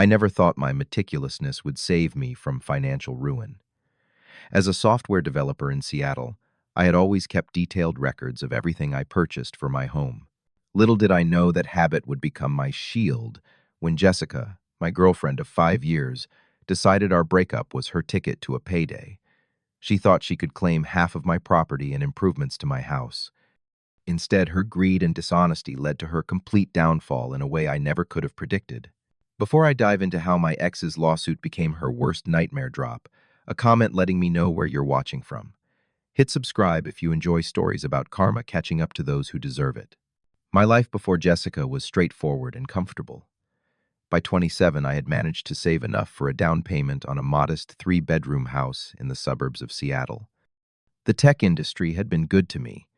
I never thought my meticulousness would save me from financial ruin. As a software developer in Seattle, I had always kept detailed records of everything I purchased for my home. Little did I know that habit would become my shield when Jessica, my girlfriend of 5 years, decided our breakup was her ticket to a payday. She thought she could claim half of my property and improvements to my house. Instead, her greed and dishonesty led to her complete downfall in a way I never could have predicted. Before I dive into how my ex's lawsuit became her worst nightmare drop, a comment letting me know where you're watching from. Hit subscribe if you enjoy stories about karma catching up to those who deserve it. My life before Jessica was straightforward and comfortable. By 27, I had managed to save enough for a down payment on a modest 3-bedroom house in the suburbs of Seattle. The tech industry had been good to me,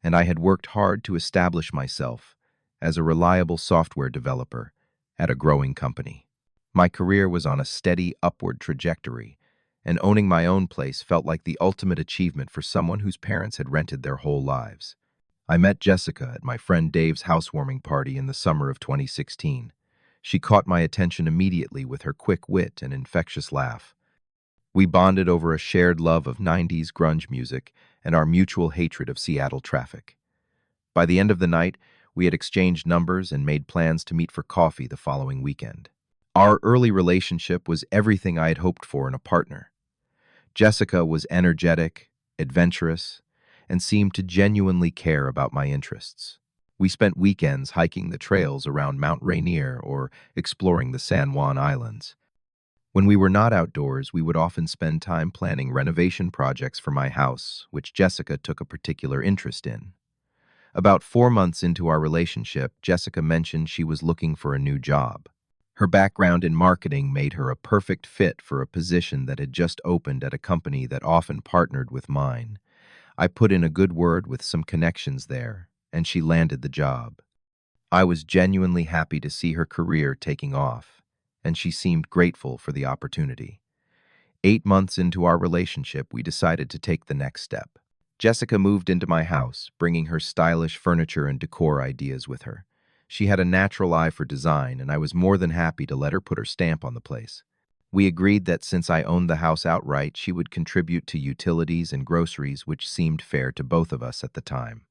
and I had worked hard to establish myself as a reliable software developer at a growing company. My career was on a steady upward trajectory, and owning my own place felt like the ultimate achievement for someone whose parents had rented their whole lives. I met Jessica at my friend Dave's housewarming party in the summer of 2016. She caught my attention immediately with her quick wit and infectious laugh. We bonded over a shared love of 90s grunge music and our mutual hatred of Seattle traffic. By the end of the night, we had exchanged numbers and made plans to meet for coffee the following weekend. Our early relationship was everything I had hoped for in a partner. Jessica was energetic, adventurous, and seemed to genuinely care about my interests. We spent weekends hiking the trails around Mount Rainier or exploring the San Juan Islands. When we were not outdoors, we would often spend time planning renovation projects for my house, which Jessica took a particular interest in. About 4 months into our relationship, Jessica mentioned she was looking for a new job. Her background in marketing made her a perfect fit for a position that had just opened at a company that often partnered with mine. I put in a good word with some connections there, and she landed the job. I was genuinely happy to see her career taking off, and she seemed grateful for the opportunity. 8 months into our relationship, we decided to take the next step. Jessica moved into my house, bringing her stylish furniture and decor ideas with her. She had a natural eye for design, and I was more than happy to let her put her stamp on the place. We agreed that since I owned the house outright, she would contribute to utilities and groceries, which seemed fair to both of us at the time.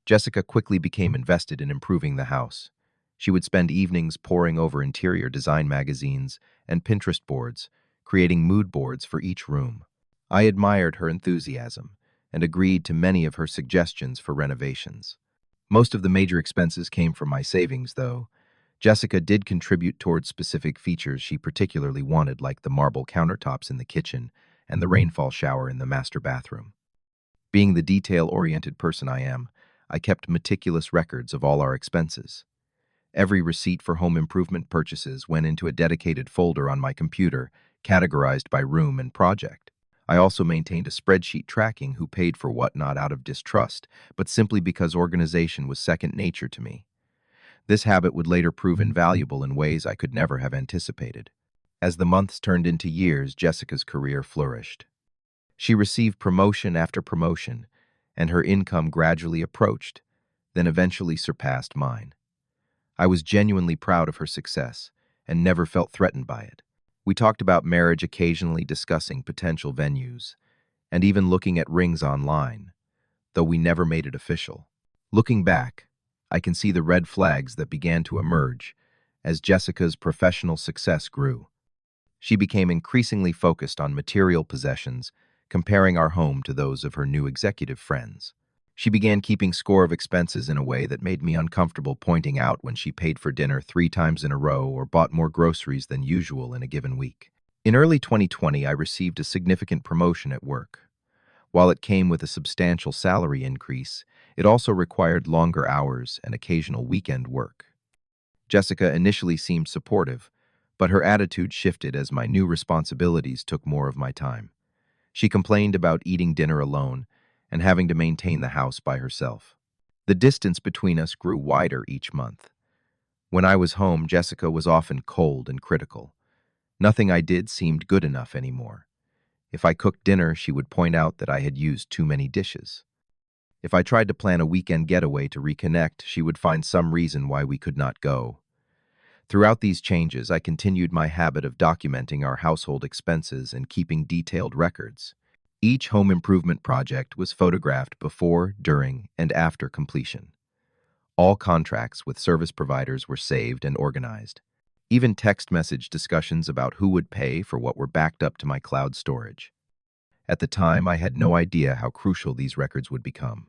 Jessica quickly became invested in improving the house. She would spend evenings poring over interior design magazines and Pinterest boards, creating mood boards for each room. I admired her enthusiasm and agreed to many of her suggestions for renovations. Most of the major expenses came from my savings, though. Jessica did contribute towards specific features she particularly wanted, like the marble countertops in the kitchen and the rainfall shower in the master bathroom. Being the detail-oriented person I am, I kept meticulous records of all our expenses. Every receipt for home improvement purchases went into a dedicated folder on my computer, categorized by room and project. I also maintained a spreadsheet tracking who paid for what, not out of distrust, but simply because organization was second nature to me. This habit would later prove invaluable in ways I could never have anticipated. As the months turned into years, Jessica's career flourished. She received promotion after promotion, and her income gradually approached, then eventually surpassed mine. I was genuinely proud of her success and never felt threatened by it. We talked about marriage, occasionally discussing potential venues, and even looking at rings online, though we never made it official. Looking back, I can see the red flags that began to emerge as Jessica's professional success grew. She became increasingly focused on material possessions, comparing our home to those of her new executive friends. She began keeping score of expenses in a way that made me uncomfortable, pointing out when she paid for dinner 3 times in a row or bought more groceries than usual in a given week. In early 2020, I received a significant promotion at work. While it came with a substantial salary increase, it also required longer hours and occasional weekend work. Jessica initially seemed supportive, but her attitude shifted as my new responsibilities took more of my time. She complained about eating dinner alone and having to maintain the house by herself. The distance between us grew wider each month. When I was home, Jessica was often cold and critical. Nothing I did seemed good enough anymore. If I cooked dinner, she would point out that I had used too many dishes. If I tried to plan a weekend getaway to reconnect, she would find some reason why we could not go. Throughout these changes, I continued my habit of documenting our household expenses and keeping detailed records. Each home improvement project was photographed before, during, and after completion. All contracts with service providers were saved and organized. Even text message discussions about who would pay for what were backed up to my cloud storage. At the time, I had no idea how crucial these records would become.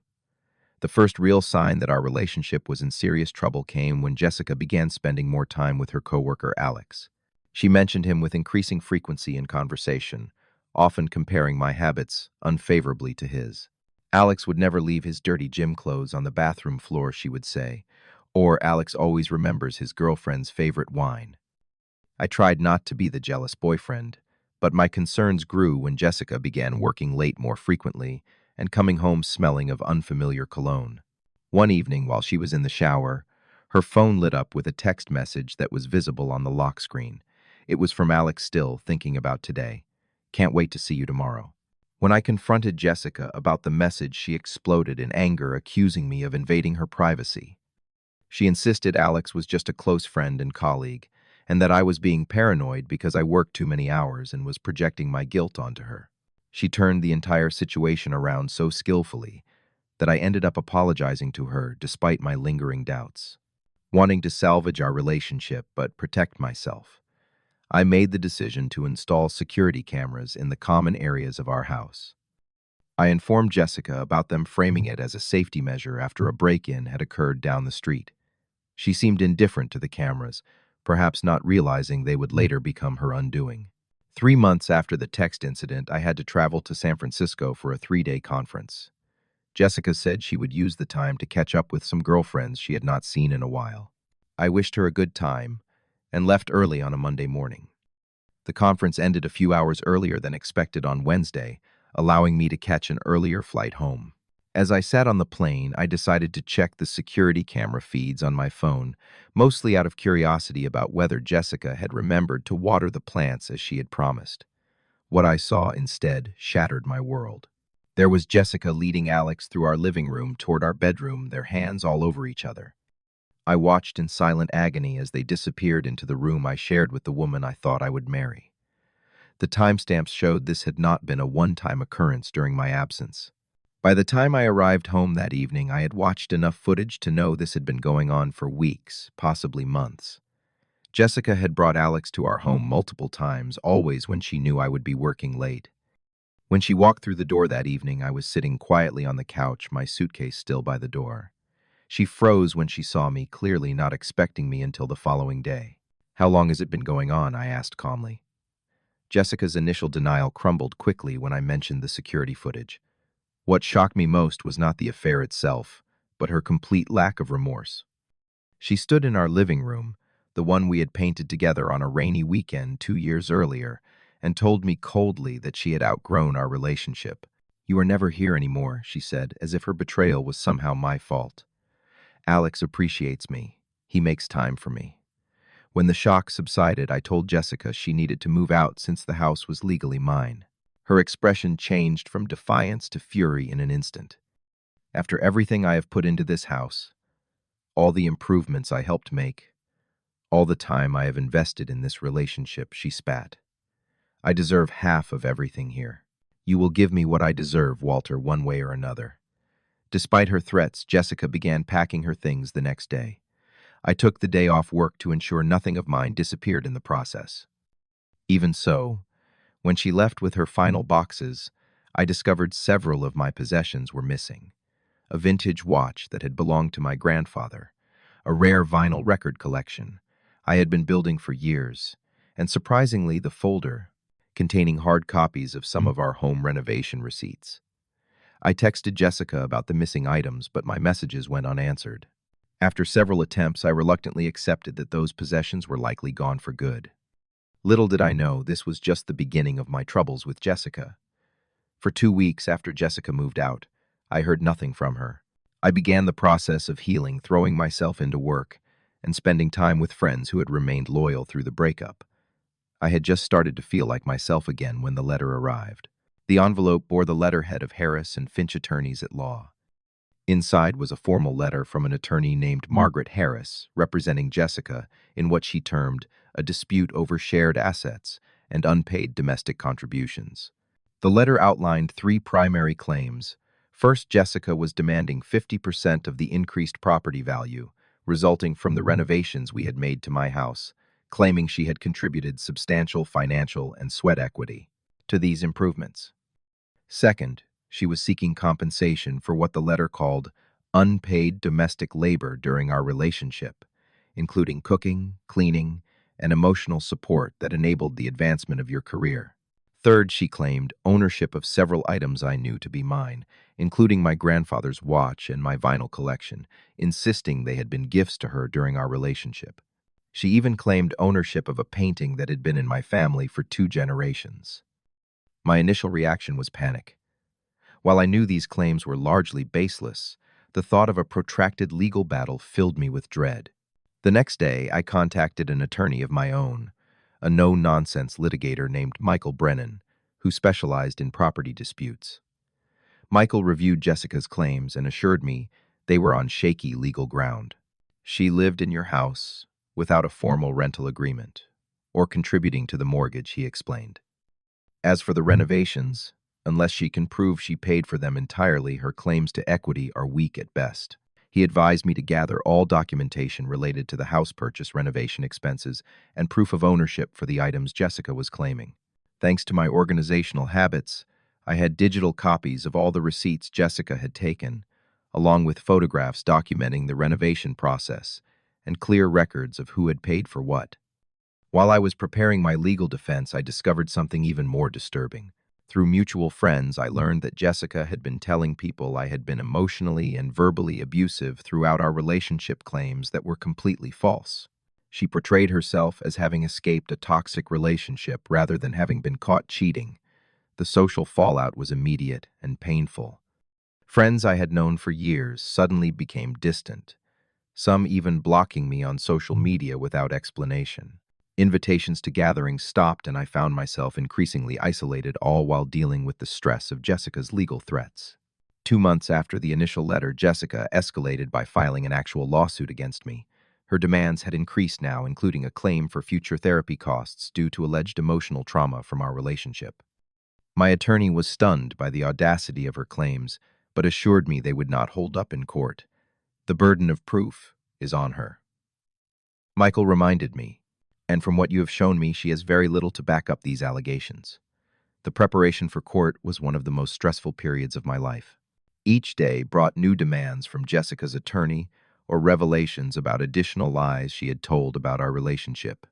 The first real sign that our relationship was in serious trouble came when Jessica began spending more time with her coworker Alex. She mentioned him with increasing frequency in conversation, often comparing my habits unfavorably to his. Alex would never leave his dirty gym clothes on the bathroom floor, she would say, or Alex always remembers his girlfriend's favorite wine. I tried not to be the jealous boyfriend, but my concerns grew when Jessica began working late more frequently and coming home smelling of unfamiliar cologne. One evening, while she was in the shower, her phone lit up with a text message that was visible on the lock screen. It was from Alex, still thinking about today. Can't wait to see you tomorrow. When I confronted Jessica about the message, she exploded in anger, accusing me of invading her privacy. She insisted Alex was just a close friend and colleague, and that I was being paranoid because I worked too many hours and was projecting my guilt onto her. She turned the entire situation around so skillfully that I ended up apologizing to her despite my lingering doubts. Wanting to salvage our relationship but protect myself, I made the decision to install security cameras in the common areas of our house. I informed Jessica about them, framing it as a safety measure after a break-in had occurred down the street. She seemed indifferent to the cameras, perhaps not realizing they would later become her undoing. 3 months after the text incident, I had to travel to San Francisco for a 3-day conference. Jessica said she would use the time to catch up with some girlfriends she had not seen in a while. I wished her a good time and left early on a Monday morning. The conference ended a few hours earlier than expected on Wednesday, allowing me to catch an earlier flight home. As I sat on the plane, I decided to check the security camera feeds on my phone, mostly out of curiosity about whether Jessica had remembered to water the plants as she had promised. What I saw instead shattered my world. There was Jessica leading Alex through our living room toward our bedroom, their hands all over each other. I watched in silent agony as they disappeared into the room I shared with the woman I thought I would marry. The timestamps showed this had not been a one-time occurrence during my absence. By the time I arrived home that evening, I had watched enough footage to know this had been going on for weeks, possibly months. Jessica had brought Alex to our home multiple times, always when she knew I would be working late. When she walked through the door that evening, I was sitting quietly on the couch, my suitcase still by the door. She froze when she saw me, clearly not expecting me until the following day. "How long has it been going on?" I asked calmly. Jessica's initial denial crumbled quickly when I mentioned the security footage. What shocked me most was not the affair itself, but her complete lack of remorse. She stood in our living room, the one we had painted together on a rainy weekend 2 years earlier, and told me coldly that she had outgrown our relationship. "You are never here anymore," she said, as if her betrayal was somehow my fault. "Alex appreciates me. He makes time for me." When the shock subsided, I told Jessica she needed to move out since the house was legally mine. Her expression changed from defiance to fury in an instant. "After everything I have put into this house, all the improvements I helped make, all the time I have invested in this relationship," she spat, "I deserve half of everything here. You will give me what I deserve, Walter, one way or another." Despite her threats, Jessica began packing her things the next day. I took the day off work to ensure nothing of mine disappeared in the process. Even so, when she left with her final boxes, I discovered several of my possessions were missing. A vintage watch that had belonged to my grandfather, a rare vinyl record collection I had been building for years, and surprisingly, the folder containing hard copies of some of our home renovation receipts. I texted Jessica about the missing items, but my messages went unanswered. After several attempts, I reluctantly accepted that those possessions were likely gone for good. Little did I know this was just the beginning of my troubles with Jessica. For 2 weeks after Jessica moved out, I heard nothing from her. I began the process of healing, throwing myself into work and spending time with friends who had remained loyal through the breakup. I had just started to feel like myself again when the letter arrived. The envelope bore the letterhead of Harris and Finch Attorneys at Law. Inside was a formal letter from an attorney named Margaret Harris, representing Jessica in what she termed a dispute over shared assets and unpaid domestic contributions. The letter outlined three primary claims. First, Jessica was demanding 50% of the increased property value resulting from the renovations we had made to my house, claiming she had contributed substantial financial and sweat equity to these improvements. Second, she was seeking compensation for what the letter called unpaid domestic labor during our relationship, including cooking, cleaning, and emotional support that enabled the advancement of your career. Third, she claimed ownership of several items I knew to be mine, including my grandfather's watch and my vinyl collection, insisting they had been gifts to her during our relationship. She even claimed ownership of a painting that had been in my family for 2 generations. My initial reaction was panic. While I knew these claims were largely baseless, the thought of a protracted legal battle filled me with dread. The next day, I contacted an attorney of my own, a no-nonsense litigator named Michael Brennan, who specialized in property disputes. Michael reviewed Jessica's claims and assured me they were on shaky legal ground. She lived in your house without a formal rental agreement or contributing to the mortgage, he explained. As for the renovations, unless she can prove she paid for them entirely, her claims to equity are weak at best. He advised me to gather all documentation related to the house purchase renovation expenses and proof of ownership for the items Jessica was claiming. Thanks to my organizational habits, I had digital copies of all the receipts Jessica had taken, along with photographs documenting the renovation process and clear records of who had paid for what. While I was preparing my legal defense, I discovered something even more disturbing. Through mutual friends, I learned that Jessica had been telling people I had been emotionally and verbally abusive throughout our relationship, claims that were completely false. She portrayed herself as having escaped a toxic relationship rather than having been caught cheating. The social fallout was immediate and painful. Friends I had known for years suddenly became distant, some even blocking me on social media without explanation. Invitations to gatherings stopped, and I found myself increasingly isolated, all while dealing with the stress of Jessica's legal threats. 2 months after the initial letter, Jessica escalated by filing an actual lawsuit against me. Her demands had increased now, including a claim for future therapy costs due to alleged emotional trauma from our relationship. My attorney was stunned by the audacity of her claims, but assured me they would not hold up in court. The burden of proof is on her. Michael reminded me, and from what you have shown me, she has very little to back up these allegations. The preparation for court was one of the most stressful periods of my life. Each day brought new demands from Jessica's attorney or revelations about additional lies she had told about our relationship.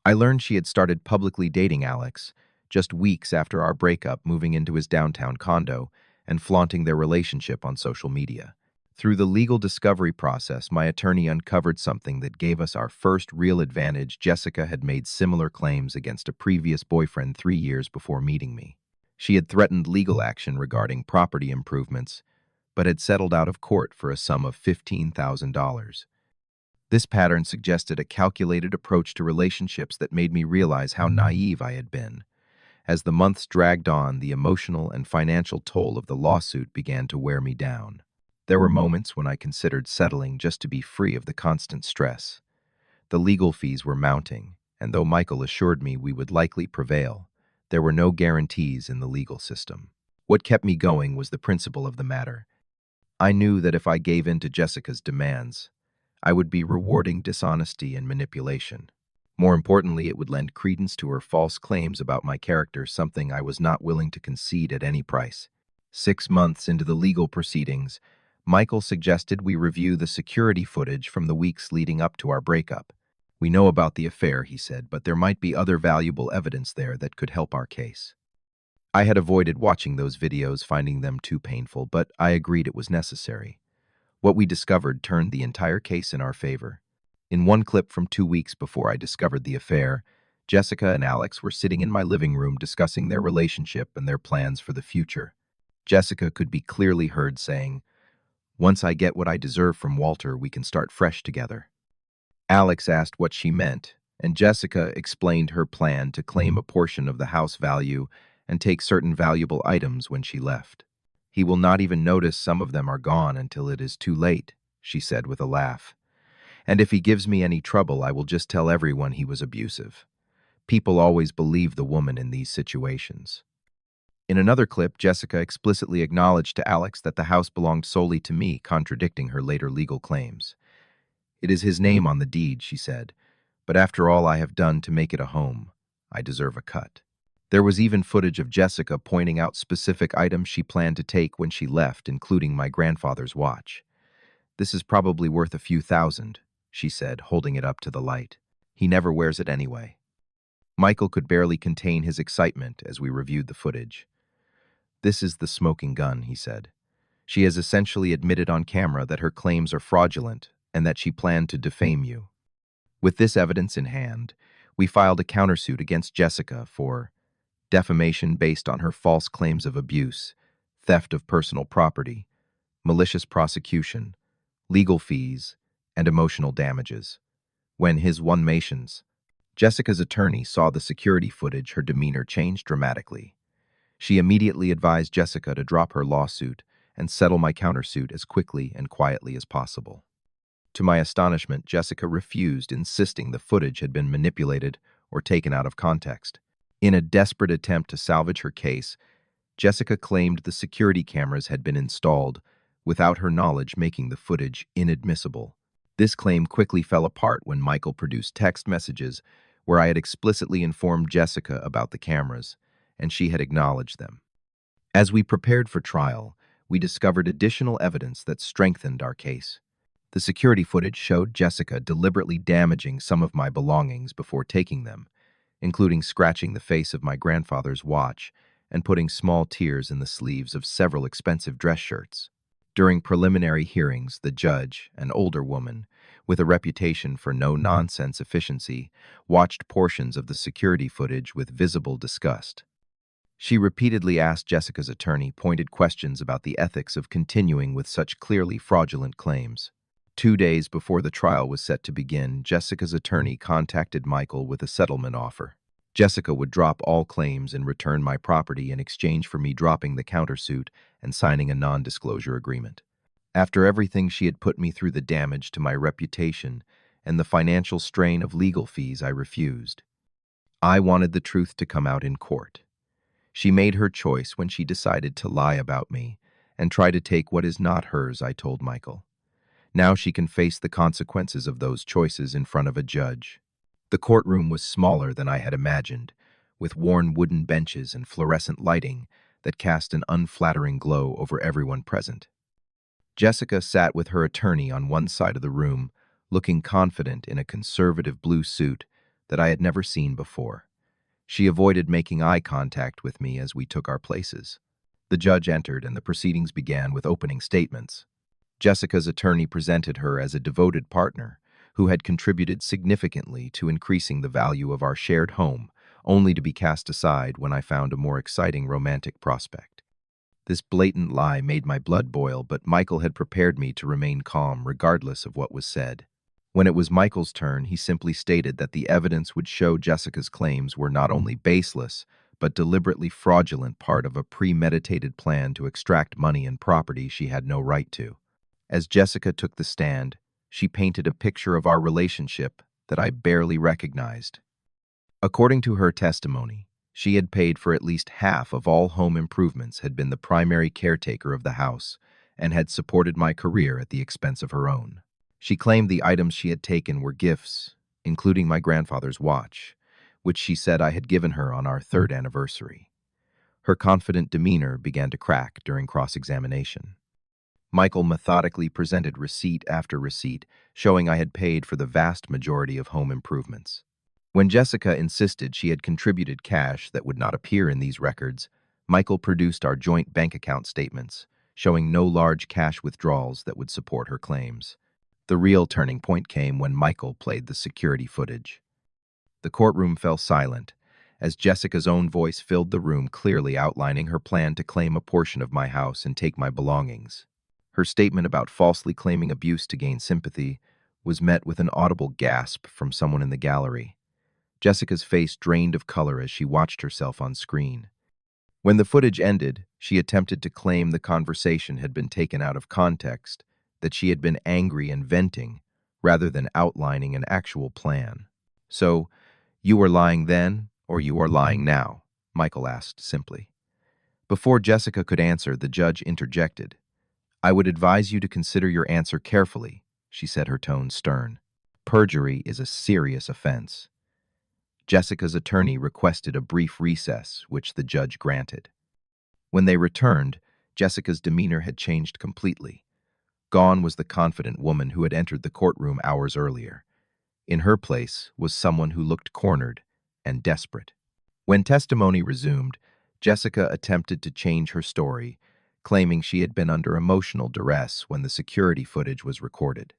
I learned she had started publicly dating Alex just weeks after our breakup, moving into his downtown condo and flaunting their relationship on social media. Through the legal discovery process, my attorney uncovered something that gave us our first real advantage. Jessica had made similar claims against a previous boyfriend 3 years before meeting me. She had threatened legal action regarding property improvements, but had settled out of court for a sum of $15,000. This pattern suggested a calculated approach to relationships that made me realize how naive I had been. As the months dragged on, the emotional and financial toll of the lawsuit began to wear me down. There were moments when I considered settling just to be free of the constant stress. The legal fees were mounting, and though Michael assured me we would likely prevail, there were no guarantees in the legal system. What kept me going was the principle of the matter. I knew that if I gave in to Jessica's demands, I would be rewarding dishonesty and manipulation. More importantly, it would lend credence to her false claims about my character, something I was not willing to concede at any price. 6 months into the legal proceedings, Michael suggested we review the security footage from the weeks leading up to our breakup. We know about the affair, he said, but there might be other valuable evidence there that could help our case. I had avoided watching those videos, finding them too painful, but I agreed it was necessary. What we discovered turned the entire case in our favor. In one clip from 2 weeks before I discovered the affair, Jessica and Alex were sitting in my living room discussing their relationship and their plans for the future. Jessica could be clearly heard saying, "Once I get what I deserve from Walter, we can start fresh together." Alex asked what she meant, and Jessica explained her plan to claim a portion of the house value and take certain valuable items when she left. He will not even notice some of them are gone until it is too late, she said with a laugh. And if he gives me any trouble, I will just tell everyone he was abusive. People always believe the woman in these situations. In another clip, Jessica explicitly acknowledged to Alex that the house belonged solely to me, contradicting her later legal claims. It is his name on the deed, she said, but after all I have done to make it a home, I deserve a cut. There was even footage of Jessica pointing out specific items she planned to take when she left, including my grandfather's watch. This is probably worth a few thousand, she said, holding it up to the light. He never wears it anyway. Michael could barely contain his excitement as we reviewed the footage. This is the smoking gun, he said. She has essentially admitted on camera that her claims are fraudulent and that she planned to defame you. With this evidence in hand, we filed a countersuit against Jessica for defamation based on her false claims of abuse, theft of personal property, malicious prosecution, legal fees, and emotional damages. When his one Mations, Jessica's attorney saw the security footage, her demeanor changed dramatically. She immediately advised Jessica to drop her lawsuit and settle my countersuit as quickly and quietly as possible. To my astonishment, Jessica refused, insisting the footage had been manipulated or taken out of context. In a desperate attempt to salvage her case, Jessica claimed the security cameras had been installed without her knowledge, making the footage inadmissible. This claim quickly fell apart when Michael produced text messages where I had explicitly informed Jessica about the cameras, and she had acknowledged them. As we prepared for trial, we discovered additional evidence that strengthened our case. The security footage showed Jessica deliberately damaging some of my belongings before taking them, including scratching the face of my grandfather's watch and putting small tears in the sleeves of several expensive dress shirts. During preliminary hearings, the judge, an older woman with a reputation for no-nonsense efficiency, watched portions of the security footage with visible disgust. She repeatedly asked Jessica's attorney pointed questions about the ethics of continuing with such clearly fraudulent claims. 2 days before the trial was set to begin, Jessica's attorney contacted Michael with a settlement offer. Jessica would drop all claims and return my property in exchange for me dropping the countersuit and signing a non-disclosure agreement. After everything she had put me through, the damage to my reputation and the financial strain of legal fees, I refused. I wanted the truth to come out in court. She made her choice when she decided to lie about me and try to take what is not hers, I told Michael. Now she can face the consequences of those choices in front of a judge. The courtroom was smaller than I had imagined, with worn wooden benches and fluorescent lighting that cast an unflattering glow over everyone present. Jessica sat with her attorney on one side of the room, looking confident in a conservative blue suit that I had never seen before. She avoided making eye contact with me as we took our places. The judge entered and the proceedings began with opening statements. Jessica's attorney presented her as a devoted partner who had contributed significantly to increasing the value of our shared home, only to be cast aside when I found a more exciting romantic prospect. This blatant lie made my blood boil, but Michael had prepared me to remain calm regardless of what was said. When it was Michael's turn, he simply stated that the evidence would show Jessica's claims were not only baseless, but deliberately fraudulent, part of a premeditated plan to extract money and property she had no right to. As Jessica took the stand, she painted a picture of our relationship that I barely recognized. According to her testimony, she had paid for at least half of all home improvements, had been the primary caretaker of the house, and had supported my career at the expense of her own. She claimed the items she had taken were gifts, including my grandfather's watch, which she said I had given her on our 3rd anniversary. Her confident demeanor began to crack during cross-examination. Michael methodically presented receipt after receipt, showing I had paid for the vast majority of home improvements. When Jessica insisted she had contributed cash that would not appear in these records, Michael produced our joint bank account statements, showing no large cash withdrawals that would support her claims. The real turning point came when Michael played the security footage. The courtroom fell silent, as Jessica's own voice filled the room, clearly outlining her plan to claim a portion of my house and take my belongings. Her statement about falsely claiming abuse to gain sympathy was met with an audible gasp from someone in the gallery. Jessica's face drained of color as she watched herself on screen. When the footage ended, she attempted to claim the conversation had been taken out of context, that she had been angry and venting, rather than outlining an actual plan. "So, you were lying then, or you are lying now?" Michael asked simply. Before Jessica could answer, the judge interjected. "I would advise you to consider your answer carefully," she said, her tone stern. "Perjury is a serious offense." Jessica's attorney requested a brief recess, which the judge granted. When they returned, Jessica's demeanor had changed completely. Gone was the confident woman who had entered the courtroom hours earlier. In her place was someone who looked cornered and desperate. When testimony resumed, Jessica attempted to change her story, claiming she had been under emotional duress when the security footage was recorded.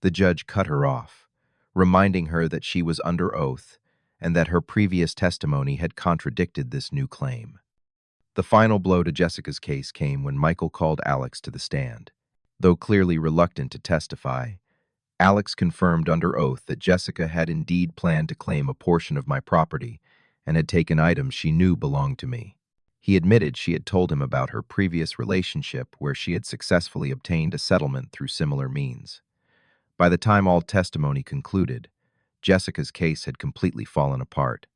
The judge cut her off, reminding her that she was under oath and that her previous testimony had contradicted this new claim. The final blow to Jessica's case came when Michael called Alex to the stand. Though clearly reluctant to testify, Alex confirmed under oath that Jessica had indeed planned to claim a portion of my property and had taken items she knew belonged to me. He admitted she had told him about her previous relationship where she had successfully obtained a settlement through similar means. By the time all testimony concluded, Jessica's case had completely fallen apart.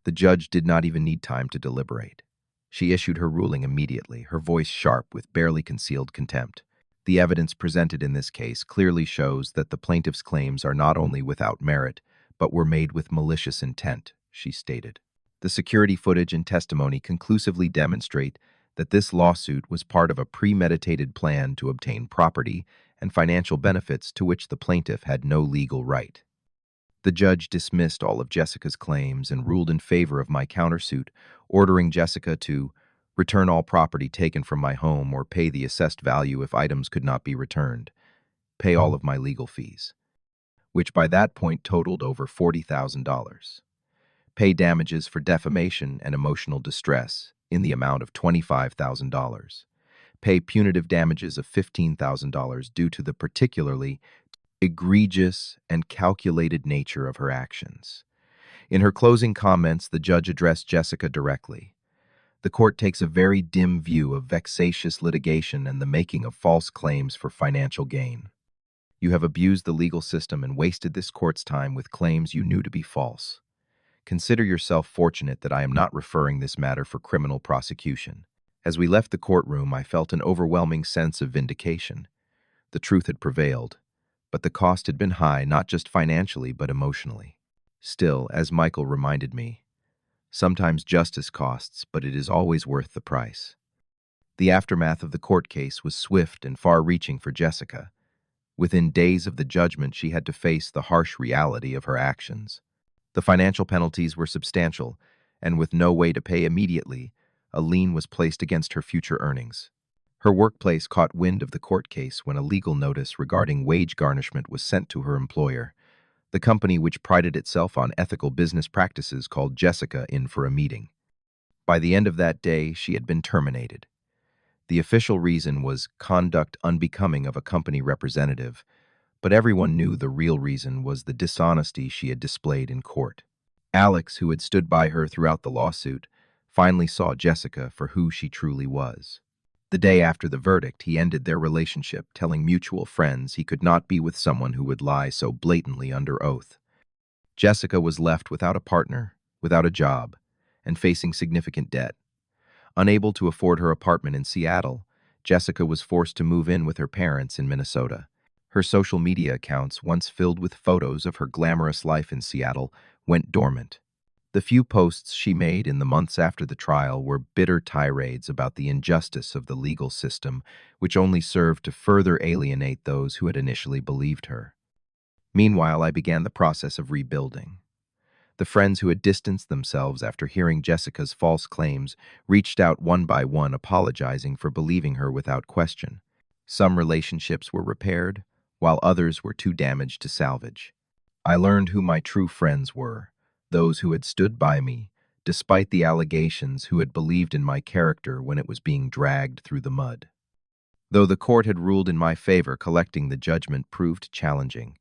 The judge did not even need time to deliberate. She issued her ruling immediately, her voice sharp with barely concealed contempt. "The evidence presented in this case clearly shows that the plaintiff's claims are not only without merit, but were made with malicious intent," she stated. "The security footage and testimony conclusively demonstrate that this lawsuit was part of a premeditated plan to obtain property and financial benefits to which the plaintiff had no legal right." The judge dismissed all of Jessica's claims and ruled in favor of my countersuit, ordering Jessica to return all property taken from my home or pay the assessed value if items could not be returned, pay all of my legal fees, which by that point totaled over $40,000, pay damages for defamation and emotional distress in the amount of $25,000, pay punitive damages of $15,000 due to the particularly egregious and calculated nature of her actions. In her closing comments, the judge addressed Jessica directly. "The court takes a very dim view of vexatious litigation and the making of false claims for financial gain. You have abused the legal system and wasted this court's time with claims you knew to be false. Consider yourself fortunate that I am not referring this matter for criminal prosecution." As we left the courtroom, I felt an overwhelming sense of vindication. The truth had prevailed, but the cost had been high, not just financially, but emotionally. Still, as Michael reminded me, sometimes justice costs, but it is always worth the price. The aftermath of the court case was swift and far-reaching for Jessica. Within days of the judgment, she had to face the harsh reality of her actions. The financial penalties were substantial, and with no way to pay immediately, a lien was placed against her future earnings. Her workplace caught wind of the court case when a legal notice regarding wage garnishment was sent to her employer. The company, which prided itself on ethical business practices, called Jessica in for a meeting. By the end of that day, she had been terminated. The official reason was conduct unbecoming of a company representative, but everyone knew the real reason was the dishonesty she had displayed in court. Alex, who had stood by her throughout the lawsuit, finally saw Jessica for who she truly was. The day after the verdict, he ended their relationship, telling mutual friends he could not be with someone who would lie so blatantly under oath. Jessica was left without a partner, without a job, and facing significant debt. Unable to afford her apartment in Seattle, Jessica was forced to move in with her parents in Minnesota. Her social media accounts, once filled with photos of her glamorous life in Seattle, went dormant. The few posts she made in the months after the trial were bitter tirades about the injustice of the legal system, which only served to further alienate those who had initially believed her. Meanwhile, I began the process of rebuilding. The friends who had distanced themselves after hearing Jessica's false claims reached out one by one, apologizing for believing her without question. Some relationships were repaired, while others were too damaged to salvage. I learned who my true friends were, those who had stood by me, despite the allegations, who had believed in my character when it was being dragged through the mud. Though the court had ruled in my favor, collecting the judgment proved challenging.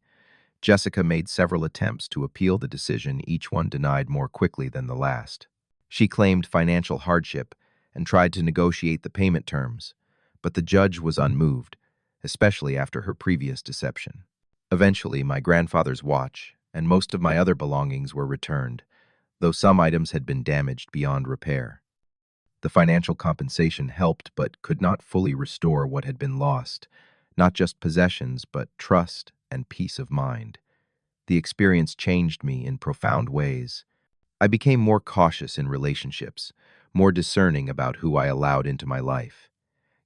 Jessica made several attempts to appeal the decision, each one denied more quickly than the last. She claimed financial hardship and tried to negotiate the payment terms, but the judge was unmoved, especially after her previous deception. Eventually, my grandfather's watch and most of my other belongings were returned, though some items had been damaged beyond repair. The financial compensation helped but could not fully restore what had been lost, not just possessions, but trust and peace of mind. The experience changed me in profound ways. I became more cautious in relationships, more discerning about who I allowed into my life.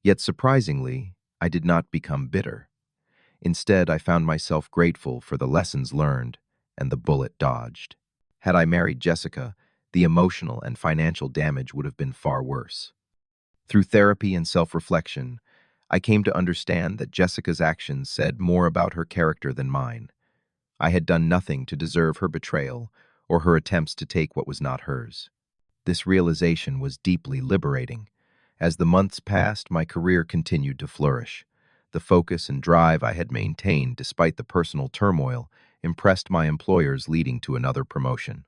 Yet surprisingly, I did not become bitter. Instead, I found myself grateful for the lessons learned and the bullet dodged. Had I married Jessica, the emotional and financial damage would have been far worse. Through therapy and self-reflection, I came to understand that Jessica's actions said more about her character than mine. I had done nothing to deserve her betrayal or her attempts to take what was not hers. This realization was deeply liberating. As the months passed, my career continued to flourish. The focus and drive I had maintained despite the personal turmoil impressed my employers, leading to another promotion.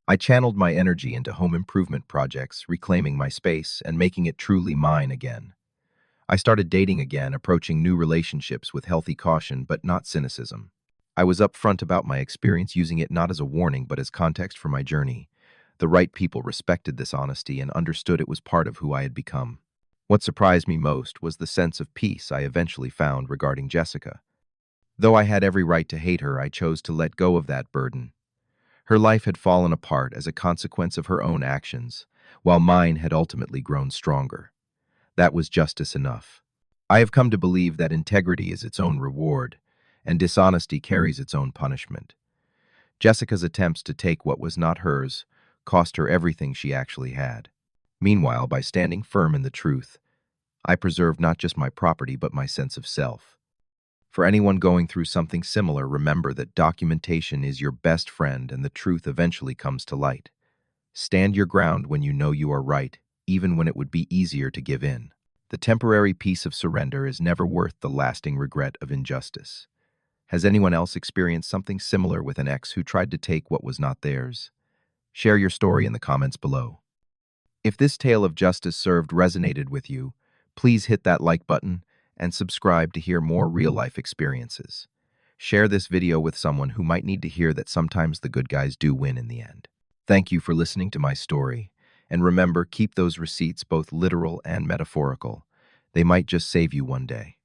I channeled my energy into home improvement projects, reclaiming my space and making it truly mine again. I started dating again, approaching new relationships with healthy caution but not cynicism. I was upfront about my experience, using it not as a warning but as context for my journey. The right people respected this honesty and understood it was part of who I had become. What surprised me most was the sense of peace I eventually found regarding Jessica. Though I had every right to hate her, I chose to let go of that burden. Her life had fallen apart as a consequence of her own actions, while mine had ultimately grown stronger. That was justice enough. I have come to believe that integrity is its own reward, and dishonesty carries its own punishment. Jessica's attempts to take what was not hers cost her everything she actually had. Meanwhile, by standing firm in the truth, I preserved not just my property but my sense of self. For anyone going through something similar, remember that documentation is your best friend and the truth eventually comes to light. Stand your ground when you know you are right, even when it would be easier to give in. The temporary peace of surrender is never worth the lasting regret of injustice. Has anyone else experienced something similar with an ex who tried to take what was not theirs? Share your story in the comments below. If this tale of justice served resonated with you, please hit that like button and subscribe to hear more real-life experiences. Share this video with someone who might need to hear that sometimes the good guys do win in the end. Thank you for listening to my story, and remember, keep those receipts both literal and metaphorical. They might just save you one day.